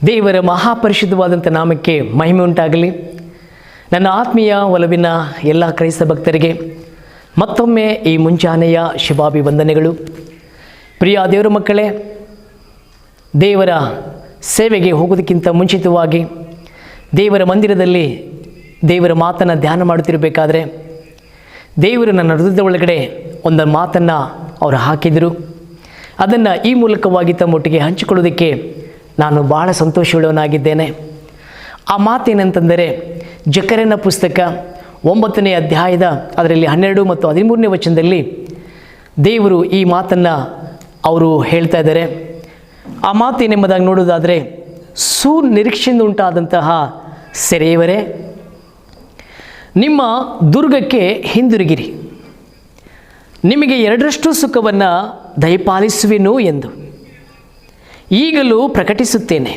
ದೇವರ ಮಹಾಪರಿಶುದ್ಧವಾದಂಥ ನಾಮಕ್ಕೆ ಮಹಿಮೆ ಉಂಟಾಗಲಿ. ನನ್ನ ಆತ್ಮೀಯ ಒಲವಿನ ಎಲ್ಲ ಕ್ರೈಸ್ತ ಭಕ್ತರಿಗೆ ಮತ್ತೊಮ್ಮೆ ಈ ಮುಂಜಾನೆಯ ಶುಭಾಭಿವಂದನೆಗಳು. ಪ್ರಿಯ ದೇವರ ಮಕ್ಕಳೇ, ದೇವರ ಸೇವೆಗೆ ಹೋಗೋದಕ್ಕಿಂತ ಮುಂಚಿತವಾಗಿ ದೇವರ ಮಂದಿರದಲ್ಲಿ ದೇವರ ಮಾತನ್ನು ಧ್ಯಾನ ಮಾಡುತ್ತಿರಬೇಕಾದ್ರೆ ದೇವರು ನನ್ನ ಹೃದಯದ ಒಳಗಡೆ ಒಂದು ಮಾತನ್ನು ಅವರು ಹಾಕಿದರು. ಅದನ್ನು ಈ ಮೂಲಕವಾಗಿ ತಮ್ಮೊಟ್ಟಿಗೆ ಹಂಚಿಕೊಳ್ಳೋದಕ್ಕೆ ನಾನು ಭಾಳ ಸಂತೋಷವುಳ್ಳವನಾಗಿದ್ದೇನೆ. ಆ ಮಾತೇನೆಂತಂದರೆ, ಜಕರ್ಯನ ಪುಸ್ತಕ 9ನೇ ಅಧ್ಯಾಯದ ಅದರಲ್ಲಿ 12 ಮತ್ತು 13ನೇ ವಚನದಲ್ಲಿ ದೇವರು ಈ ಮಾತನ್ನು ಅವರು ಹೇಳ್ತಾ ಇದ್ದಾರೆ. ಆ ಮಾತೇನೆಂಬುದಾಗಿ ನೋಡೋದಾದರೆ, ಸುನಿರೀಕ್ಷೆಯಿಂದ ಉಂಟಾದಂತಹ ಸೆರೆಯವರೇ, ನಿಮ್ಮ ದುರ್ಗಕ್ಕೆ ಹಿಂದಿರುಗಿರಿ, ನಿಮಗೆ 2ರಷ್ಟು ಸುಖವನ್ನು ದಯಪಾಲಿಸುವೆನು ಎಂದು ಈಗಲೂ ಪ್ರಕಟಿಸುತ್ತೇನೆ.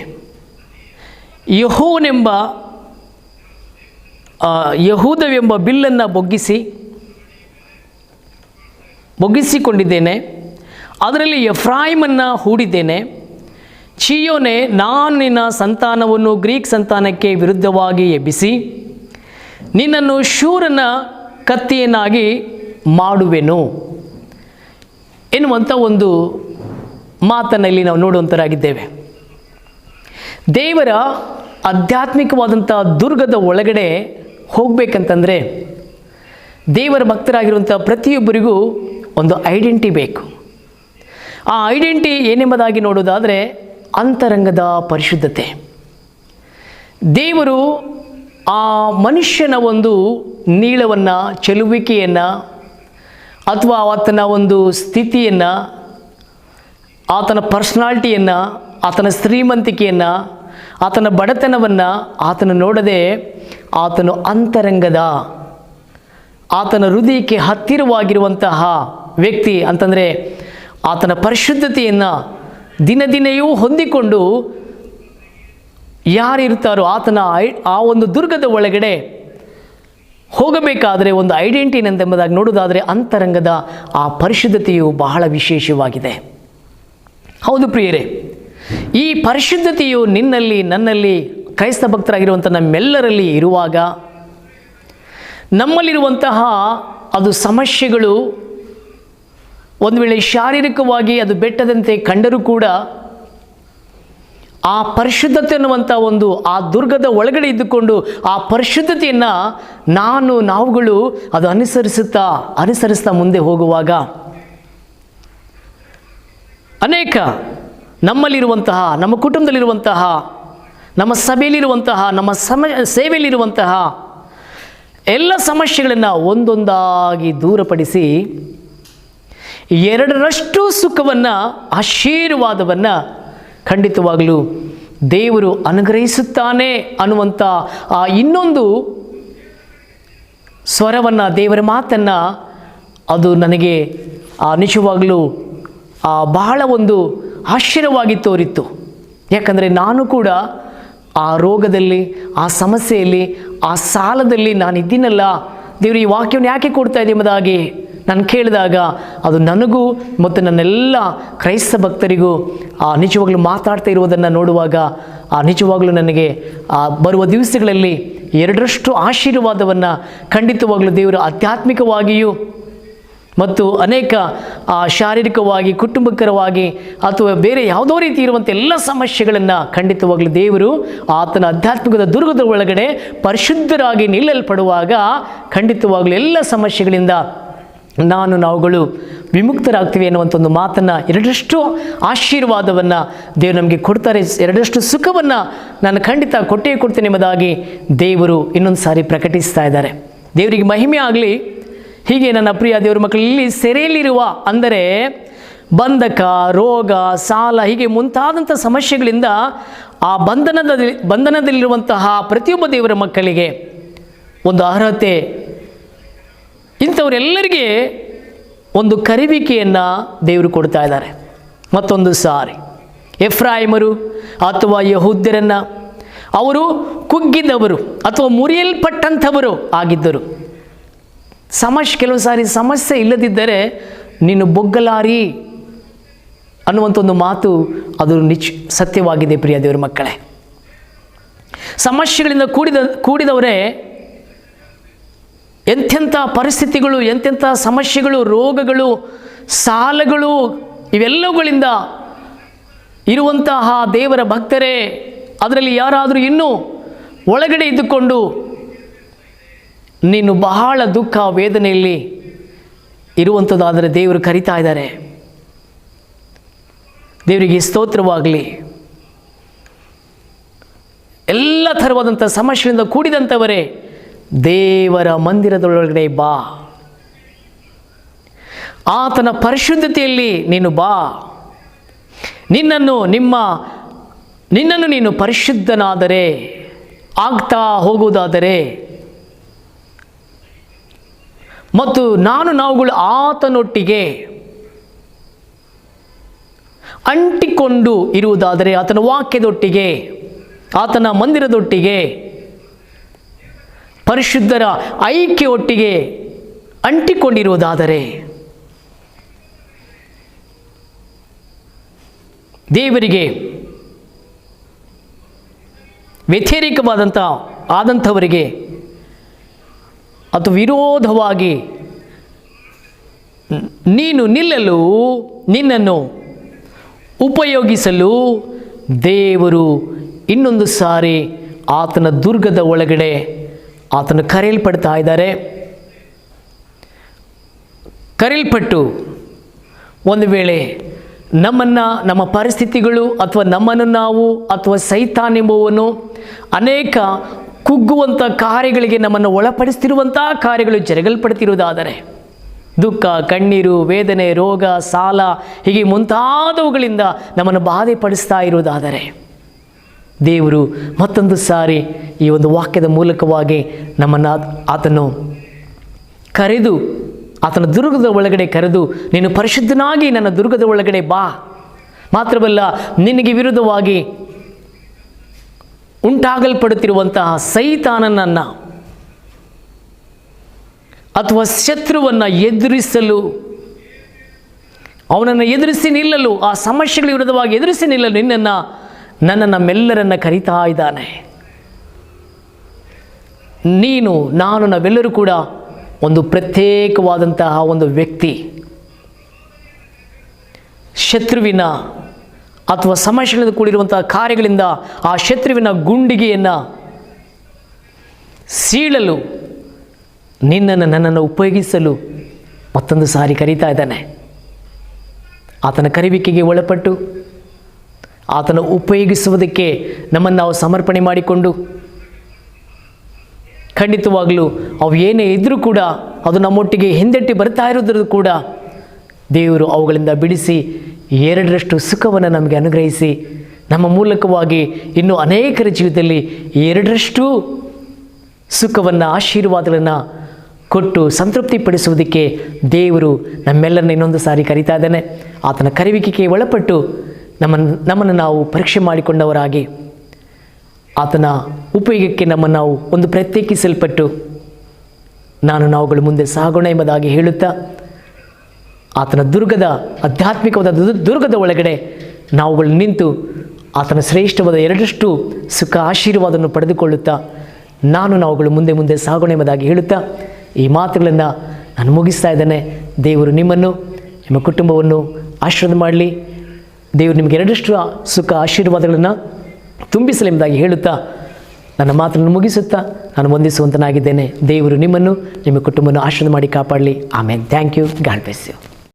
ಯಹೂದವೆಂಬ ಬಿಲ್ಲನ್ನು ಬೊಗ್ಗಿಸಿಕೊಂಡಿದ್ದೇನೆ, ಅದರಲ್ಲಿ ಎಫ್ರಾಯಿಮನ್ನು ಹೂಡಿದ್ದೇನೆ. ಚೀಯೋನೆ, ನಾನು ನಿನ್ನ ಸಂತಾನವನ್ನು ಗ್ರೀಕ್ ಸಂತಾನಕ್ಕೆ ವಿರುದ್ಧವಾಗಿ ಎಬ್ಬಿಸಿ ನಿನ್ನನ್ನು ಶೂರನ ಕತ್ತಿಯನ್ನಾಗಿ ಮಾಡುವೆನು ಎನ್ನುವಂಥ ಒಂದು ಮಾತನ್ನಲ್ಲಿ ನಾವು ನೋಡುವಂತರಾಗಿದ್ದೇವೆ. ದೇವರ ಆಧ್ಯಾತ್ಮಿಕವಾದಂಥ ದುರ್ಗದ ಒಳಗಡೆ ಹೋಗಬೇಕಂತಂದರೆ ದೇವರ ಭಕ್ತರಾಗಿರುವಂಥ ಪ್ರತಿಯೊಬ್ಬರಿಗೂ ಒಂದು ಐಡೆಂಟಿ ಬೇಕು. ಆ ಐಡೆಂಟಿ ಏನೆಂಬುದಾಗಿ ನೋಡೋದಾದರೆ ಅಂತರಂಗದ ಪರಿಶುದ್ಧತೆ. ದೇವರು ಆ ಮನುಷ್ಯನ ಒಂದು ನೀಳವನ್ನು, ಚೆಲುವಿಕೆಯನ್ನು ಅಥವಾ ಆತನ ಒಂದು ಸ್ಥಿತಿಯನ್ನು, ಆತನ ಪರ್ಸ್ನಾಲಿಟಿಯನ್ನು, ಆತನ ಶ್ರೀಮಂತಿಕೆಯನ್ನು, ಆತನ ಬಡತನವನ್ನು ಆತನು ನೋಡದೆ ಆತನು ಅಂತರಂಗದ, ಆತನ ಹೃದಯಕ್ಕೆ ಹತ್ತಿರವಾಗಿರುವಂತಹ ವ್ಯಕ್ತಿ ಅಂತಂದರೆ ಆತನ ಪರಿಶುದ್ಧತೆಯನ್ನು ದಿನದಿನೆಯೂ ಹೊಂದಿಕೊಂಡು ಯಾರಿರ್ತಾರೋ ಆತನ ಆ ಒಂದು ದುರ್ಗದ ಒಳಗಡೆ ಹೋಗಬೇಕಾದರೆ ಒಂದು ಐಡೆಂಟಿ ಎಂಬುದಾಗಿ ನೋಡೋದಾದರೆ ಅಂತರಂಗದ ಆ ಪರಿಶುದ್ಧತೆಯು ಬಹಳ ವಿಶೇಷವಾಗಿದೆ. ಹೌದು ಪ್ರಿಯರೇ, ಈ ಪರಿಶುದ್ಧತೆಯು ನಿನ್ನಲ್ಲಿ, ನನ್ನಲ್ಲಿ, ಕ್ರೈಸ್ತ ಭಕ್ತರಾಗಿರುವಂಥ ನಮ್ಮೆಲ್ಲರಲ್ಲಿ ಇರುವಾಗ ನಮ್ಮಲ್ಲಿರುವಂತಹ ಅದು ಸಮಸ್ಯೆಗಳು ಒಂದು ವೇಳೆ ಶಾರೀರಿಕವಾಗಿ ಅದು ಬೆಟ್ಟದಂತೆ ಕಂಡರೂ ಕೂಡ ಆ ಪರಿಶುದ್ಧತೆ ಅನ್ನುವಂಥ ಒಂದು ಆ ದುರ್ಗದ ಒಳಗಡೆ ಇದ್ದುಕೊಂಡು ಆ ಪರಿಶುದ್ಧತೆಯನ್ನು ನಾವುಗಳು ಅದು ಅನುಸರಿಸ್ತಾ ಮುಂದೆ ಹೋಗುವಾಗ ಅನೇಕ ನಮ್ಮಲ್ಲಿರುವಂತಹ, ನಮ್ಮ ಕುಟುಂಬದಲ್ಲಿರುವಂತಹ, ನಮ್ಮ ಸಭೆಯಲ್ಲಿರುವಂತಹ, ನಮ್ಮ ಸೇವೆಯಲ್ಲಿರುವಂತಹ ಎಲ್ಲ ಸಮಸ್ಯೆಗಳನ್ನು ಒಂದೊಂದಾಗಿ ದೂರಪಡಿಸಿ 2ರಷ್ಟು ಸುಖವನ್ನು, ಆಶೀರ್ವಾದವನ್ನು ಖಂಡಿತವಾಗಲೂ ದೇವರು ಅನುಗ್ರಹಿಸುತ್ತಾನೆ ಅನ್ನುವಂಥ ಆ ಇನ್ನೊಂದು ಸ್ವರವನ್ನು, ದೇವರ ಮಾತನ್ನು ಅದು ನನಗೆ ನಿಜವಾಗಲೂ ಬಹಳ ಒಂದು ಆಶ್ಚರ್ಯವಾಗಿ ತೋರಿತ್ತು. ಯಾಕಂದರೆ ನಾನು ಕೂಡ ಆ ರೋಗದಲ್ಲಿ, ಆ ಸಮಸ್ಯೆಯಲ್ಲಿ, ಆ ಸಾಲದಲ್ಲಿ ನಾನು ಇದ್ದೀನಲ್ಲ, ದೇವರು ಈ ವಾಕ್ಯವನ್ನು ಯಾಕೆ ಕೊಡ್ತಾ ಇದೆ ಎಂಬುದಾಗಿ ನಾನು ಕೇಳಿದಾಗ ಅದು ನನಗೂ ಮತ್ತು ನನ್ನೆಲ್ಲ ಕ್ರೈಸ್ತ ಭಕ್ತರಿಗೂ ನಿಜವಾಗ್ಲೂ ಮಾತಾಡ್ತಾ ಇರುವುದನ್ನು ನೋಡುವಾಗ ನಿಜವಾಗಲೂ ನನಗೆ ಬರುವ ದಿವಸಗಳಲ್ಲಿ 2ರಷ್ಟು ಆಶೀರ್ವಾದವನ್ನು ಖಂಡಿತವಾಗಲೂ ದೇವರು ಆಧ್ಯಾತ್ಮಿಕವಾಗಿಯೂ ಮತ್ತು ಅನೇಕ ಶಾರೀರಿಕವಾಗಿ, ಕುಟುಂಬಕರವಾಗಿ ಅಥವಾ ಬೇರೆ ಯಾವುದೋ ರೀತಿ ಇರುವಂಥ ಎಲ್ಲ ಸಮಸ್ಯೆಗಳನ್ನು ಖಂಡಿತವಾಗಲೂ ದೇವರು ಆತನ ಆಧ್ಯಾತ್ಮಿಕದ ದುರ್ಗದ ಒಳಗಡೆ ಪರಿಶುದ್ಧರಾಗಿ ನಿಲ್ಲಲ್ಪಡುವಾಗ ಖಂಡಿತವಾಗಲೂ ಎಲ್ಲ ಸಮಸ್ಯೆಗಳಿಂದ ನಾವುಗಳು ವಿಮುಕ್ತರಾಗ್ತೀವಿ ಅನ್ನುವಂಥ ಒಂದು ಮಾತನ್ನು, 2ರಷ್ಟು ಆಶೀರ್ವಾದವನ್ನು ದೇವರು ನಮಗೆ ಕೊಡ್ತಾರೆ, 2ರಷ್ಟು ಸುಖವನ್ನು ನಾನು ಖಂಡಿತ ಕೊಟ್ಟೇ ಕೊಡ್ತೇನೆ ಎಂಬುದಾಗಿ ದೇವರು ಇನ್ನೊಂದು ಸಾರಿ ಪ್ರಕಟಿಸ್ತಾ ಇದ್ದಾರೆ. ದೇವರಿಗೆ ಮಹಿಮೆ ಆಗಲಿ. ಹೀಗೆ ನನ್ನ ಪ್ರಿಯ ದೇವರ ಮಕ್ಕಳಲ್ಲಿ ಸೆರೆಯಲ್ಲಿರುವ, ಅಂದರೆ ಬಂಧಕ, ರೋಗ, ಸಾಲ, ಹೀಗೆ ಮುಂತಾದಂಥ ಸಮಸ್ಯೆಗಳಿಂದ ಆ ಬಂಧನದಲ್ಲಿರುವಂತಹ ಪ್ರತಿಯೊಬ್ಬ ದೇವರ ಮಕ್ಕಳಿಗೆ ಒಂದು ಅರ್ಹತೆ, ಇಂಥವರೆಲ್ಲರಿಗೆ ಒಂದು ಕರೆಯುವಿಕೆಯನ್ನು ದೇವರು ಕೊಡ್ತಾ ಇದ್ದಾರೆ. ಮತ್ತೊಂದು ಸಾರಿ ಎಫ್ರಾಯಿಮರು ಅಥವಾ ಯಹೂದ್ಯರನ್ನು ಅವರು ಕುಗ್ಗಿದವರು ಅಥವಾ ಮುರಿಯಲ್ಪಟ್ಟಂಥವರು ಆಗಿದ್ದರು. ಕೆಲವು ಸಾರಿ ಸಮಸ್ಯೆ ಇಲ್ಲದಿದ್ದರೆ ನೀನು ಬೊಗ್ಗಲಾರಿ ಅನ್ನುವಂಥ ಒಂದು ಮಾತು ಅದು ಸತ್ಯವಾಗಿದೆ ಪ್ರಿಯ ದೇವರ ಮಕ್ಕಳೇ. ಸಮಸ್ಯೆಗಳಿಂದ ಕೂಡಿದವರೇ ಎಂತೆಂಥ ಪರಿಸ್ಥಿತಿಗಳು, ಎಂತೆಂಥ ಸಮಸ್ಯೆಗಳು, ರೋಗಗಳು, ಸಾಲಗಳು ಇವೆಲ್ಲವುಗಳಿಂದ ಇರುವಂತಹ ದೇವರ ಭಕ್ತರೇ, ಅದರಲ್ಲಿ ಯಾರಾದರೂ ಇನ್ನೂ ಒಳಗಡೆ ಇದ್ದುಕೊಂಡು ನೀನು ಬಹಳ ದುಃಖ ವೇದನೆಯಲ್ಲಿ ಇರುವಂಥದ್ದಾದರೆ ದೇವರು ಕರೀತಾ ಇದ್ದಾರೆ. ದೇವರಿಗೆ ಸ್ತೋತ್ರವಾಗಲಿ. ಎಲ್ಲ ಥರವಾದಂಥ ಸಮಸ್ಯೆಯಿಂದ ಕೂಡಿದಂಥವರೇ ದೇವರ ಮಂದಿರದೊಳಗಡೆ ಬಾ. ಆತನ ಪರಿಶುದ್ಧತೆಯಲ್ಲಿ ನೀನು ಬಾ. ನಿನ್ನನ್ನು ನೀನು ಪರಿಶುದ್ಧನಾದರೆ, ಆಗ್ತಾ ಹೋಗುವುದಾದರೆ, ಮತ್ತು ನಾವುಗಳು ಆತನೊಟ್ಟಿಗೆ ಅಂಟಿಕೊಂಡು ಇರುವುದಾದರೆ, ಆತನ ವಾಕ್ಯದೊಟ್ಟಿಗೆ, ಆತನ ಮಂದಿರದೊಟ್ಟಿಗೆ, ಪರಿಶುದ್ಧರ ಐಕ್ಯವೊಟ್ಟಿಗೆ ಅಂಟಿಕೊಂಡಿರುವುದಾದರೆ, ದೇವರಿಗೆ ಆದಂಥವರಿಗೆ ಅಥವಾ ವಿರೋಧವಾಗಿ ನೀನು ನಿಲ್ಲಲು, ನಿನ್ನನ್ನು ಉಪಯೋಗಿಸಲು ದೇವರು ಇನ್ನೊಂದು ಸಾರಿ ಆತನ ದುರ್ಗದ ಒಳಗಡೆ ಆತನು ಕರೆಯಲ್ಪಡ್ತಾ ಇದ್ದಾರೆ. ಕರೆಯಲ್ಪಟ್ಟು ಒಂದು ವೇಳೆ ನಮ್ಮ ಪರಿಸ್ಥಿತಿಗಳು ಅಥವಾ ನಮ್ಮನ್ನು ನಾವು ಅಥವಾ ಸೈತಾನೆಂಬುವನು ಅನೇಕ ಕುಗ್ಗುವಂಥ ಕಾರ್ಯಗಳಿಗೆ ನಮ್ಮನ್ನು ಒಳಪಡಿಸ್ತಿರುವಂಥ ಕಾರ್ಯಗಳು ಜರುಗಲ್ಪಡ್ತಿರುವುದಾದರೆ, ದುಃಖ, ಕಣ್ಣೀರು, ವೇದನೆ, ರೋಗ, ಸಾಲ ಹೀಗೆ ಮುಂತಾದವುಗಳಿಂದ ನಮ್ಮನ್ನು ಬಾಧೆಪಡಿಸ್ತಾ ಇರುವುದಾದರೆ, ದೇವರು ಮತ್ತೊಂದು ಸಾರಿ ಈ ಒಂದು ವಾಕ್ಯದ ಮೂಲಕವಾಗಿ ನಮ್ಮನ್ನು ಆತನು ಕರೆದು, ಆತನ ದುರ್ಗದ ಒಳಗಡೆ ಕರೆದು, ನೀನು ಪರಿಶುದ್ಧನಾಗಿ ನನ್ನ ದುರ್ಗದ ಒಳಗಡೆ ಬಾ. ಮಾತ್ರವಲ್ಲ, ನಿನಗೆ ವಿರುದ್ಧವಾಗಿ ಉಂಟಾಗಲ್ಪಡುತ್ತಿರುವಂತಹ ಸೈತಾನನನ್ನು ಅಥವಾ ಶತ್ರುವನ್ನು ಎದುರಿಸಲು, ಅವನನ್ನು ಎದುರಿಸಿ ನಿಲ್ಲಲು, ಆ ಸಮಸ್ಯೆಗಳ ವಿರುದ್ಧವಾಗಿ ಎದುರಿಸಿ ನಿಲ್ಲಲು ನನ್ನನ್ನು ನಮ್ಮೆಲ್ಲರನ್ನು ಕರೀತಾ ಇದ್ದಾನೆ. ನಾವೆಲ್ಲರೂ ಕೂಡ ಒಂದು ಪ್ರತ್ಯೇಕವಾದಂತಹ ಒಂದು ವ್ಯಕ್ತಿ. ಶತ್ರುವಿನ ಅಥವಾ ಸಮಸ್ಯೆಗಳಿಂದ ಕೂಡಿರುವಂತಹ ಕಾರ್ಯಗಳಿಂದ ಆ ಶತ್ರುವಿನ ಗುಂಡಿಗೆಯನ್ನು ಸೀಳಲು, ನನ್ನನ್ನು ಉಪಯೋಗಿಸಲು ಮತ್ತೊಂದು ಸಾರಿ ಕರೀತಾ ಇದ್ದಾನೆ. ಆತನ ಕರೆಯುವಿಕೆಗೆ ಒಳಪಟ್ಟು ಆತನ ಉಪಯೋಗಿಸುವುದಕ್ಕೆ ನಮ್ಮನ್ನು ನಾವು ಸಮರ್ಪಣೆ ಮಾಡಿಕೊಂಡು, ಖಂಡಿತವಾಗಲೂ ಅವು ಏನೇ ಇದ್ದರೂ ಕೂಡ ಅದು ನಮ್ಮೊಟ್ಟಿಗೆ ಹಿಂದೆಟ್ಟಿ ಬರ್ತಾ ಇರೋದ್ರೂ ಕೂಡ ದೇವರು ಅವುಗಳಿಂದ ಬಿಡಿಸಿ 2ರಷ್ಟು ಸುಖವನ್ನು ನಮಗೆ ಅನುಗ್ರಹಿಸಿ, ನಮ್ಮ ಮೂಲಕವಾಗಿ ಇನ್ನೂ ಅನೇಕರ ಜೀವಿತದಲ್ಲಿ 2ರಷ್ಟು ಸುಖವನ್ನು, ಆಶೀರ್ವಾದಗಳನ್ನು ಕೊಟ್ಟು ಸಂತೃಪ್ತಿಪಡಿಸುವುದಕ್ಕೆ ದೇವರು ನಮ್ಮೆಲ್ಲರನ್ನ ಇನ್ನೊಂದು ಸಾರಿ ಕರೀತಾ ಇದ್ದಾನೆ. ಆತನ ಕರೆಯುವಿಕೆಗೆ ಒಳಪಟ್ಟು ನಮ್ಮನ್ನು ನಾವು ಪರೀಕ್ಷೆ ಮಾಡಿಕೊಂಡವರಾಗಿ, ಆತನ ಉಪಯೋಗಕ್ಕೆ ನಮ್ಮನ್ನು ನಾವು ಒಂದು ಪ್ರತ್ಯೇಕಿಸಲ್ಪಟ್ಟು ನಾವುಗಳು ಮುಂದೆ ಸಾಗೋಣ ಎಂಬುದಾಗಿ ಹೇಳುತ್ತಾ, ಆತನ ಆಧ್ಯಾತ್ಮಿಕವಾದ ದುರ್ಗದ ಒಳಗಡೆ ನಾವುಗಳು ನಿಂತು ಆತನ ಶ್ರೇಷ್ಠವಾದ 2ರಷ್ಟು ಸುಖ, ಆಶೀರ್ವಾದವನ್ನು ಪಡೆದುಕೊಳ್ಳುತ್ತಾ ನಾವುಗಳು ಮುಂದೆ ಸಾಗೋಣ ಎಂಬುದಾಗಿ ಹೇಳುತ್ತಾ ಈ ಮಾತುಗಳನ್ನು ನಾನು ಮುಗಿಸ್ತಾ ಇದ್ದೇನೆ. ದೇವರು ನಿಮ್ಮನ್ನು, ನಿಮ್ಮ ಕುಟುಂಬವನ್ನು ಆಶೀರ್ವಾದ ಮಾಡಲಿ. ದೇವರು ನಿಮಗೆ 2ರಷ್ಟು ಸುಖ, ಆಶೀರ್ವಾದಗಳನ್ನು ತುಂಬಿಸಲೆಂಬುದಾಗಿ ಹೇಳುತ್ತಾ ನನ್ನ ಮಾತನ್ನು ಮುಗಿಸುತ್ತಾ ನಾನು ವಂದಿಸುವಂತನಾಗಿದ್ದೇನೆ. ದೇವರು ನಿಮ್ಮನ್ನು, ನಿಮ್ಮ ಕುಟುಂಬವನ್ನು ಆಶೀರ್ವಾದ ಮಾಡಿ ಕಾಪಾಡಲಿ. ಆಮೇಲೆ thank you. God bless you.